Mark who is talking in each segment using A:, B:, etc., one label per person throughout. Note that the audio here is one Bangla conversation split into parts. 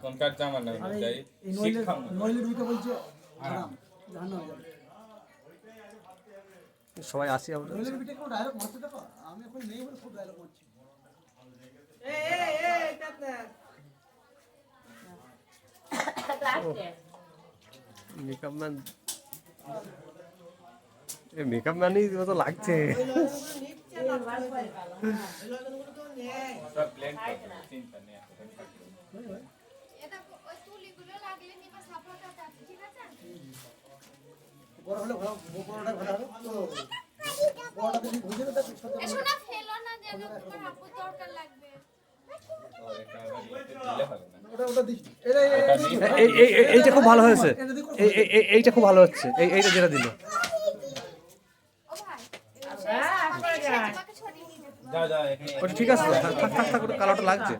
A: এখনকার জামানা অনুযায়ী
B: এই
A: শিক্ষা
B: নইলের দিকে বলছে হারাম জাহান্নাম যাবে।
C: সবাই আসি আমরা।
B: নইলের দিকে কেউ ডায়লগ মারতে দেখো, আমি এখন নেই বলে খুব ডায়লগ মারছি।
C: মেকআপ ম্যান, মেকআপ ম্যানই তো লাগছে।
A: সব ব্লেন্ড করতে চিন্তা নেই
D: এটা ওই তুলিগুলো লাগলে নিবা সাপোর্ট আছে ঠিক আছে
B: বড় হলে ভালো, বড়টা ভালো হবে তো বড়টা যদি বুঝে না তাহলে সাথে
D: এসো না ফেলো না যেন তোমার আপুর দরকার লাগবে
A: তো এটা আবার ইয়েতে দিলে হবে না
B: ওটা দিস। এটা
C: এইটা খুব ভালো হয়েছে, এইটা খুব ভালো হচ্ছে, এইটা যেটা দিল।
D: ও ভাই তোমাকে ছড়িয়ে নিয়ে যেতে
A: যা যা এখানে
C: ওটা ঠিক আছে, থাক থাক থাক থাক, ওটা কালোটা লাগছে।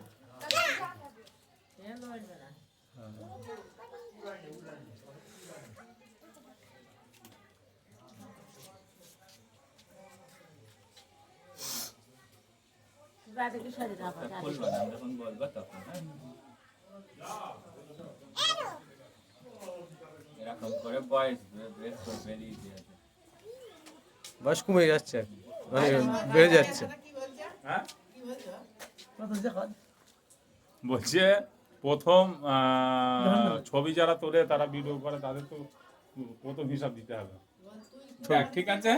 A: খুলবো না, যখন বলবো তখন এরকম করে বয়স বের করে বেরিয়ে দিয়ে
C: বয়স কমে যাচ্ছে, মানে বেড়ে যাচ্ছে।
A: হ্যাঁ
B: কথা দেখা
E: বলছে প্রথম ছবি যারা তোলে তারা ভিডিও করে তাদের তো প্রথম হিসাব দিতে হবে।
A: দেখ, ঠিক আছে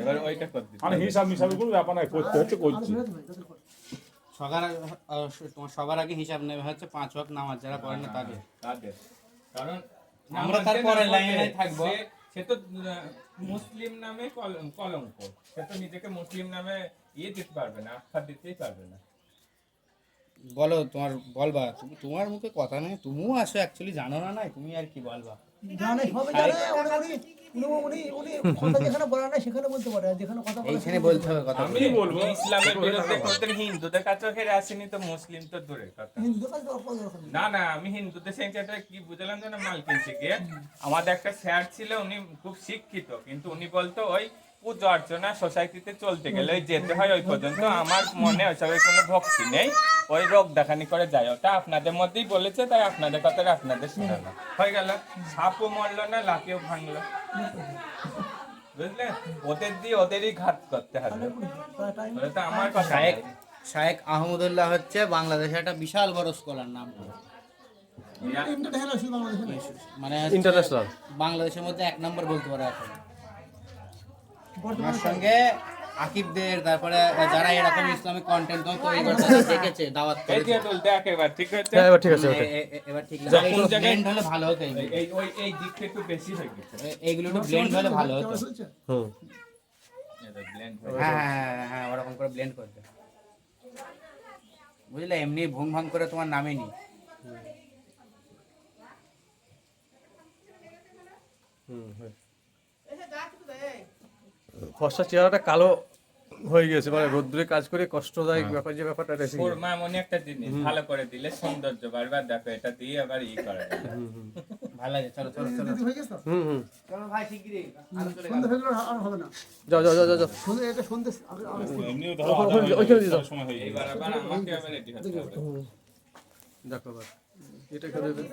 A: এবার ওইটা করে দিতে
E: মানে
A: হবে।
E: হিসাব মিসাবে কোনো ব্যাপার নাই, করতে হচ্ছে করছি।
F: তোমার সবার আগে হিসাব নেবে হচ্ছে 5 ওয়াক্ত নামাজ যারা পড়ে না তাদের।
A: তাদের কারণ
F: আমরা তারপরে লাইনে থাকবো।
A: সে তো মুসলিম নামে কলঙ্ক, সে তো নিজেকে মুসলিম নামে ইয়ে দিতে পারবে না, আখ্যা দিতেই পারবে না।
F: বলো তোমার বলবা, তোমার মুখে কথা নেই, তুমিও আসো অ্যাকচুয়ালি জানো না নাই, তুমি আর কি বলবা?
B: জানে সবাই জানে, উনি কথা যেখানে বলা নাই সেখানে বলতে পারে, আর যেখানে কথা বলে
F: এইখানে বলতে হবে কথা।
A: আমি বলবো ইসলামের বিরুদ্ধে কোনদিন হিন্দুদের কাছেও হেরে আসেনি, তো মুসলিম তো দূরের কথা।
B: হিন্দু কাজ অল্প দরকার নেই।
A: না না, আমি হিন্দুদের সেন্টারটা কি বুঝলাম যেন মালকিন থেকে আমাদের একটা স্যার ছিল, উনি খুব শিক্ষিত, কিন্তু উনি বলতো ওই পুজো অর্চনা সোসাইটিতে চলতে গেলে ওই যেতে হয় ওই পর্যন্ত, আমার মনে ওইসবের কোনো ভক্তি নেই, ওই রোগ দেখানি করে যায়, ওটা আপনাদের মধ্যেই বলেছে, তাই আপনাদের কথাটা আপনাদের শোনানো হয়ে গেল। সাপও মরলো না, লাঠিও ভাঙলো, বুঝলে? ওদের দিয়ে ওদেরই ঘাত করতে হবে, ওটা তো আমার কথা না।
F: শায়েখ আহমদুল্লাহ হচ্ছে বাংলাদেশের একটা বিশাল বড় স্কলার, নাম
B: ইন্টারন্যাশনাল বাংলাদেশে
F: মানে
C: ইন্টারন্যাশনাল
F: বাংলাদেশের মধ্যে 1 নম্বর বলতে পারো এখন। আমার সঙ্গে আকিবদের, তারপরে যারা এরকম ইসলামিক কন্টেন্ট তৈরি করতে দেখেছে দাওয়াত
A: এই
F: করেছে।
A: দিয়ে তুলতে একেবারে ঠিক হচ্ছে।
C: হ্যাঁ এবার ঠিক আছে।
F: এবার ঠিক
A: যখন
F: লাগে,
A: জায়গায়-
F: ব্লেন্ড হলে ভালো হতো।
A: এই দিকটা একটু বেশি হয়ে গেছে।
F: এইগুলো একটু ব্লেন্ড হলে ভালো হতো।
C: হুম,
A: এটা blend
F: হ্যাঁ হ্যাঁ হ্যাঁ, ওরকম করে ব্লেন্ড করতে, বুঝলে? এমনি ভুং ভাং করে তোমার নামে নি।
C: ফর্সা চেহারাটা কালো হয়ে গেছে, মানে রোদ্দুরে কাজ করে কষ্টদায়ক ব্যাপার, যে ব্যাপারটা এসে
A: ওর মা মনে একটা জিনিস ভালো করে দিলে সৌন্দর্য বারবার দেখো, এটা দিয়ে আবার ই করে।
F: ভালো লাগে, চলো চলো চলো
B: হয়ে গেছে তো?
C: হুম হুম,
F: চলো ভাই শিগগিরই।
B: সন্ধ্যা হয়ে গেলে আর হবে না।
C: যাও যাও যাও যাও,
B: সন্ধ্যে এটা সন্ধ্যে
E: এমনিও ধরো
C: ওইখানে দিয়ে দাও।
E: সময় হয়ে যাবে।
A: এবার আবার আমাকে আবার রেডি হতে হবে।
C: দেখো এবার এটা করে দেবে।